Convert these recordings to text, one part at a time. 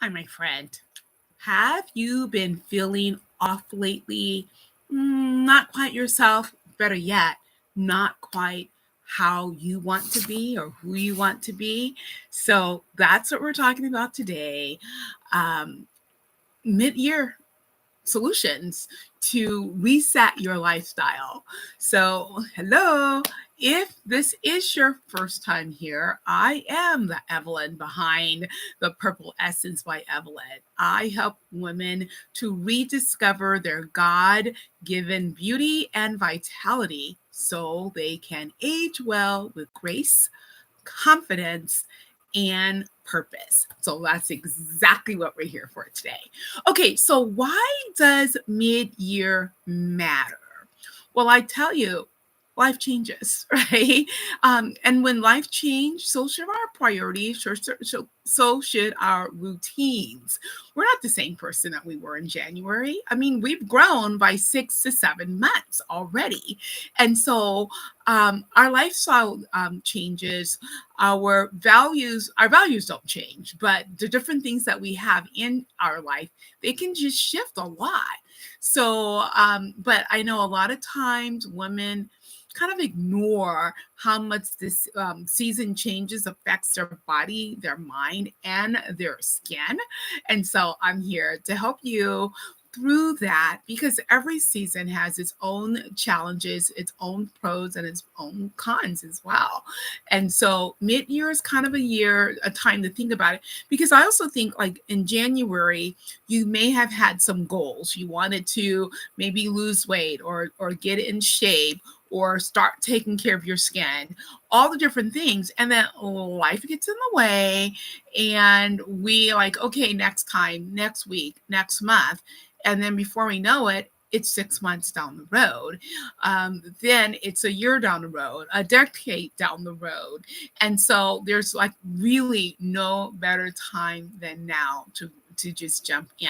Hi, my friend. Have you been feeling off lately? Not quite yourself. Better yet, not quite how you want to be or who you want to be. So that's what we're talking about today. Um, Mid year solutions to reset your lifestyle. So, hello. If this is your first time here, I am the Evelyn behind the Purple Essence by Evelyn. I help women to rediscover their God given beauty and vitality so they can age well with grace, confidence, and purpose. So that's exactly what we're here for today. Okay, so why does mid year matter? Well, I tell you, life changes, right? And when life changes, so should our priorities, so should our routines. We're not the same person that we were in January. I mean, we've grown by 6 to 7 months already. And so our lifestyle changes, our values don't change, but the different things that we have in our life, they can just shift a lot. So but I know a lot of times women kind of ignore how much this season changes affects their body, their mind, and their skin. And so I'm here to help you through that because every season has its own challenges, its own pros, and its own cons as well. And so mid-year is kind of a time to think about it, because I also think like in January you may have had some goals. You wanted to maybe lose weight or get in shape or start taking care of your skin, all the different things. And then life gets in the way, and we like, okay, next time, next week, next month. And then before we know it, it's 6 months down the road. Then it's a year down the road, a decade down the road. And so there's like really no better time than now to just jump in.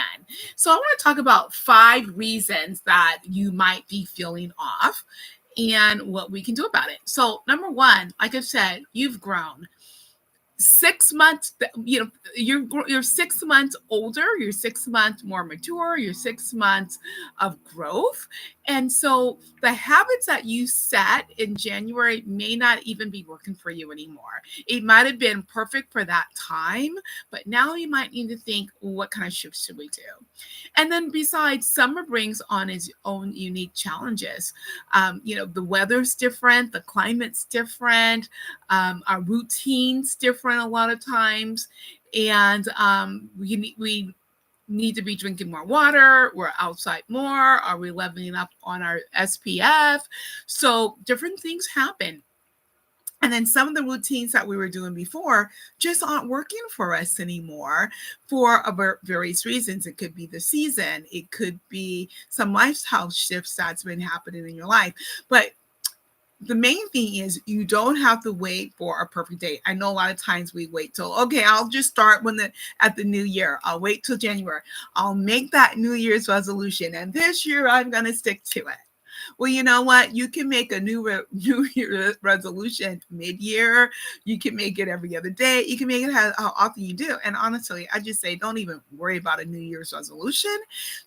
So I want to talk about 5 reasons that you might be feeling off and what we can do about it. So number one, like I said, you've grown. 6 months, you're 6 months older, you're 6 months more mature, you're 6 months of growth. And so the habits that you set in January may not even be working for you anymore. It might have been perfect for that time, but now you might need to think, what kind of shifts should we do? And then besides, summer brings on its own unique challenges. The weather's different, the climate's different, our routines different a lot of times, and we need to be drinking more water. We're outside more. Are we leveling up on our SPF? So different things happen. And then some of the routines that we were doing before just aren't working for us anymore for various reasons. It could be the season, it could be some lifestyle shifts that's been happening in your life. But the main thing is you don't have to wait for a perfect date. I know a lot of times we wait till, okay, I'll just start at the new year. I'll wait till January. I'll make that New Year's resolution. And this year I'm going to stick to it. Well, you know what? You can make a New Year resolution mid-year. You can make it every other day. You can make it how often you do. And honestly, I just say, don't even worry about a New Year's resolution.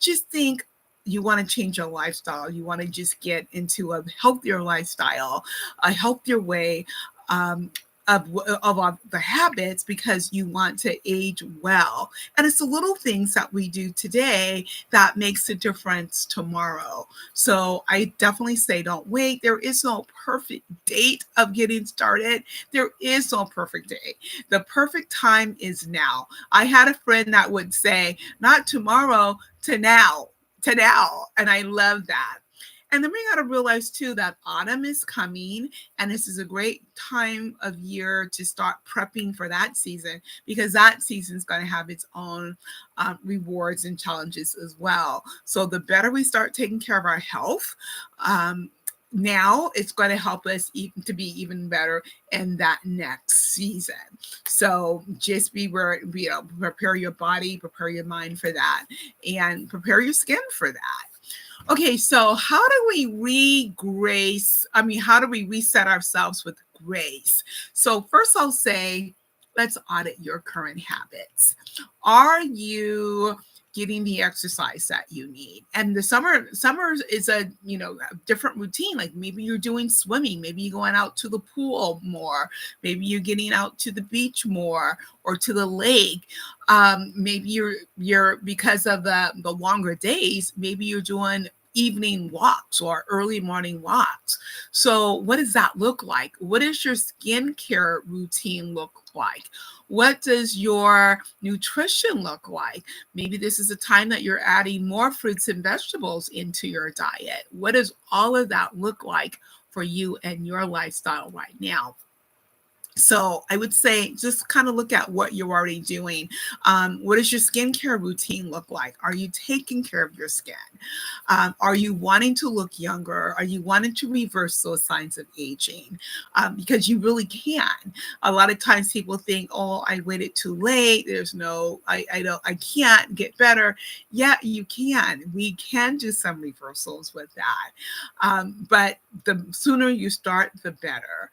Just think, you want to change your lifestyle. You want to just get into a healthier lifestyle, a healthier way of the habits, because you want to age well. And it's the little things that we do today that makes a difference tomorrow. So I definitely say don't wait. There is no perfect date of getting started. There is no perfect day. The perfect time is now. I had a friend that would say, not tomorrow, to now. And I love that. And then we got to realize too that autumn is coming, and this is a great time of year to start prepping for that season, because that season is going to have its own rewards and challenges as well. So the better we start taking care of our health, now it's going to help us to be even better in that next season. So just prepare your body, prepare your mind for that, and prepare your skin for that. Okay, so how do we how do we reset ourselves with grace? So first I'll say, let's audit your current habits. Are you getting the exercise that you need? And the summer is a, a different routine. Like maybe you're doing swimming, maybe you're going out to the pool more, maybe you're getting out to the beach more or to the lake. Maybe you're because of the longer days, maybe you're doing evening walks or early morning walks. So what does that look like? What does your skincare routine look like? What does your nutrition look like? Maybe this is a time that you're adding more fruits and vegetables into your diet. What does all of that look like for you and your lifestyle right now? So I would say just kind of look at what you're already doing. What does your skincare routine look like? Are you taking care of your skin? Are you wanting to look younger? Are you wanting to reverse those signs of aging? Because you really can. A lot of times people think, oh, I waited too late. There's no, I can't get better. Yeah, you can. We can do some reversals with that. But the sooner you start, the better.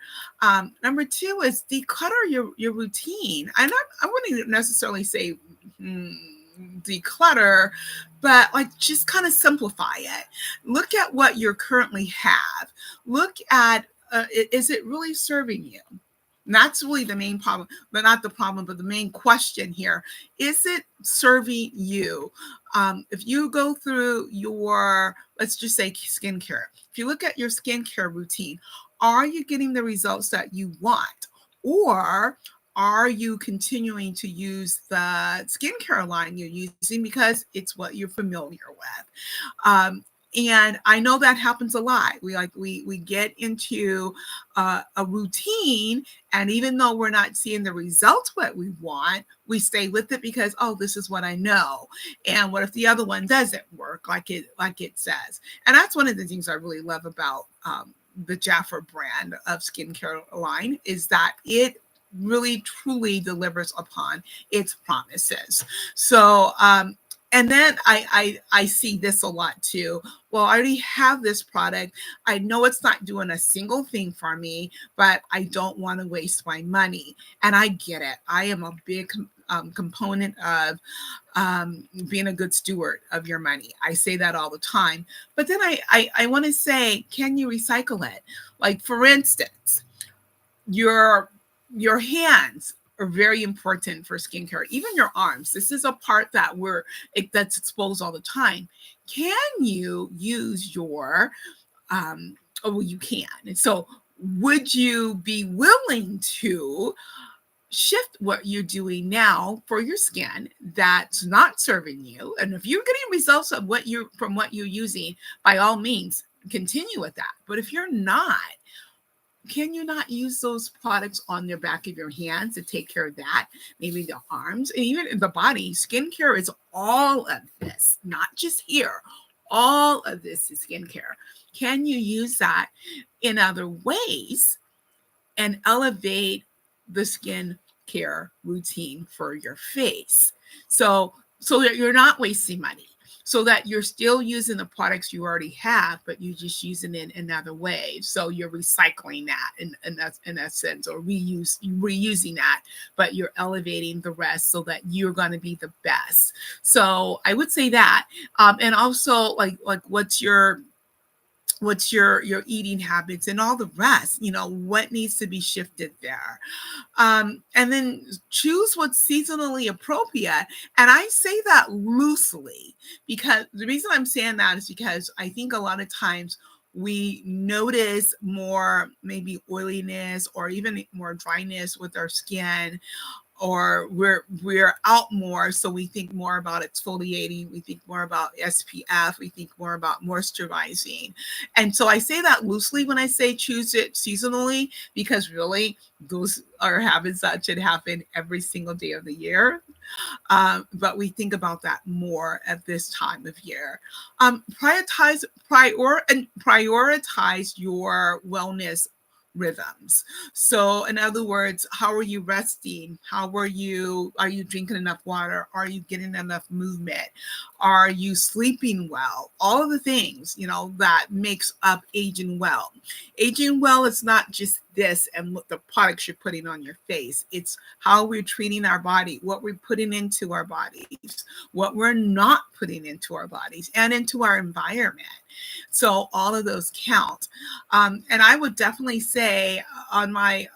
Number two is declutter your routine. I wouldn't necessarily say declutter, but like just kind of simplify it. Look at what you currently have. Look at is it really serving you? And that's really the main problem, but not the problem, but the main question here. Is it serving you? If you go through your, let's just say skincare, if you look at your skincare routine, are you getting the results that you want? Or are you continuing to use the skincare line you're using because it's what you're familiar with? And I know that happens a lot. We get into a routine, and even though we're not seeing the results what we want, we stay with it because, oh, this is what I know. And what if the other one doesn't work like it says? And that's one of the things I really love about the Jaffa brand of skincare line, is that it really truly delivers upon its promises. So and then I see this a lot too. Well, I already have this product. I know it's not doing a single thing for me, but I don't want to waste my money. And I get it. I am a big component of being a good steward of your money. I say that all the time. But then I want to say, can you recycle it? Like, for instance, your hands are very important for skincare. Even your arms. This is a part that's exposed all the time. Can you use your oh, well, you can. And so would you be willing to shift what you're doing now for your skin that's not serving you? And if you're getting results of what you're using, by all means, continue with that. But if you're not, can you not use those products on the back of your hands to take care of that? Maybe the arms and even the body. Skincare is all of this, not just here. All of this is skincare. Can you use that in other ways and elevate the skin care routine for your face? So that you're not wasting money, so that you're still using the products you already have, but you're just using it in another way. So you're recycling that in that sense, or reusing that, but you're elevating the rest so that you're going to be the best. So I would say that, and also like what's your eating habits and all the rest, what needs to be shifted there. And then choose what's seasonally appropriate. And I say that loosely, because the reason I'm saying that is because I think a lot of times we notice more maybe oiliness or even more dryness with our skin, or we're out more, so we think more about exfoliating, we think more about SPF, we think more about moisturizing. And so I say that loosely when I say choose it seasonally, because really those are habits that should happen every single day of the year. But we think about that more at this time of year. Prioritize your wellness rhythms. So in other words, how are you resting? Are you drinking enough water? Are you getting enough movement? Are you sleeping well? All of the things, that makes up aging well. Aging well is not just this and what the products you're putting on your face. It's how we're treating our body, what we're putting into our bodies, what we're not putting into our bodies and into our environment. So all of those count. And I would definitely say on my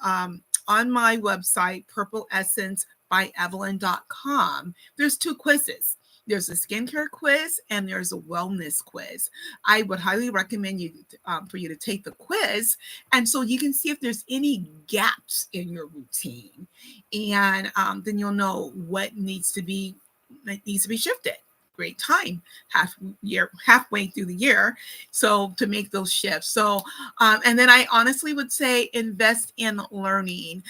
website, purpleessence.by Evelyn.com, there's 2 quizzes. There's a skincare quiz and there's a wellness quiz. I would highly recommend you for you to take the quiz, and so you can see if there's any gaps in your routine, and then you'll know what needs to be shifted. Great time, halfway through the year, so to make those shifts. So, and then I honestly would say invest in learning,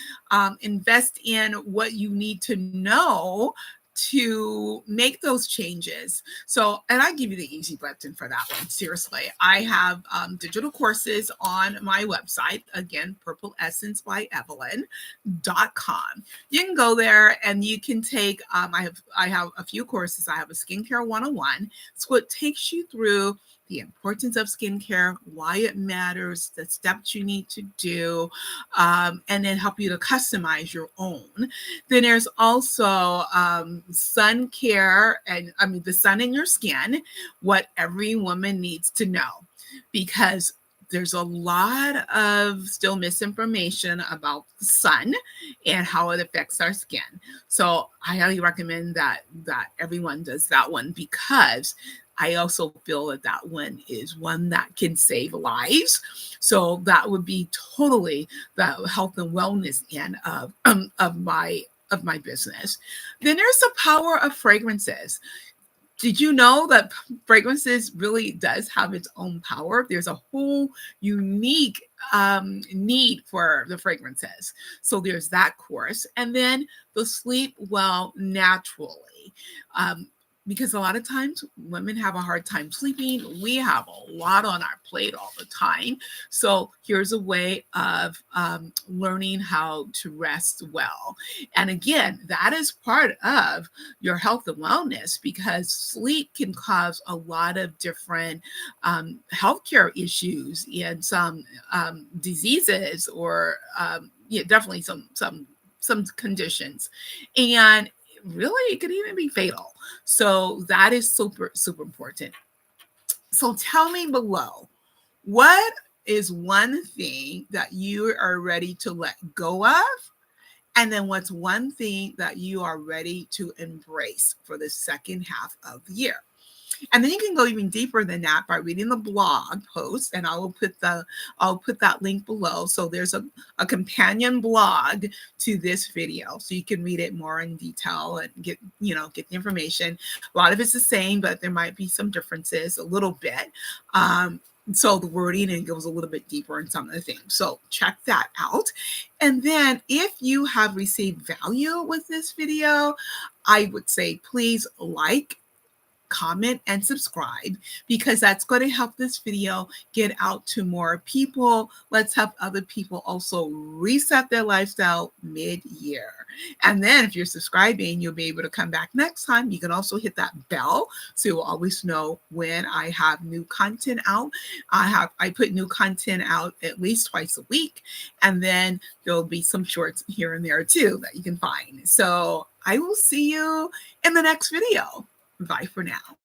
invest in what you need to know to make those changes. So, and I give you the easy button for that one. Seriously, I have digital courses on my website. Again, purpleessence.by Evelyn.com. You can go there and you can take. I have a few courses. I have a skincare 101. So it takes you through the importance of skincare, why it matters, the steps you need to do, and then help you to customize your own. Then there's also sun care, and the sun in your skin, what every woman needs to know, because there's a lot of still misinformation about the sun and how it affects our skin. So I highly recommend that everyone does that one, because I also feel that one is one that can save lives. So that would be totally the health and wellness end of my business. Then there's the power of fragrances. Did you know that fragrances really does have its own power? There's a whole unique need for the fragrances. So there's that course. And then the sleep well naturally. Because a lot of times women have a hard time sleeping. We have a lot on our plate all the time. So here's a way of learning how to rest well. And again, that is part of your health and wellness, because sleep can cause a lot of different healthcare issues and some diseases, or definitely some conditions. And really, it could even be fatal. So that is super, super important. So tell me below, what is one thing that you are ready to let go of? And then what's one thing that you are ready to embrace for the second half of the year? And then you can go even deeper than that by reading the blog post, and I'll put that link below. So there's a companion blog to this video, so you can read it more in detail and get the information. A lot of it's the same, but there might be some differences a little bit. So the wording, and goes a little bit deeper in some of the things. So check that out. And then if you have received value with this video, I would say please like, comment, and subscribe, because that's going to help this video get out to more people. Let's help other people also reset their lifestyle mid-year. And then if you're subscribing, you'll be able to come back next time. You can also hit that bell so you'll always know when I have new content out. I put new content out at least twice a week, and then there'll be some shorts here and there too that you can find. So I will see you in the next video. Bye for now.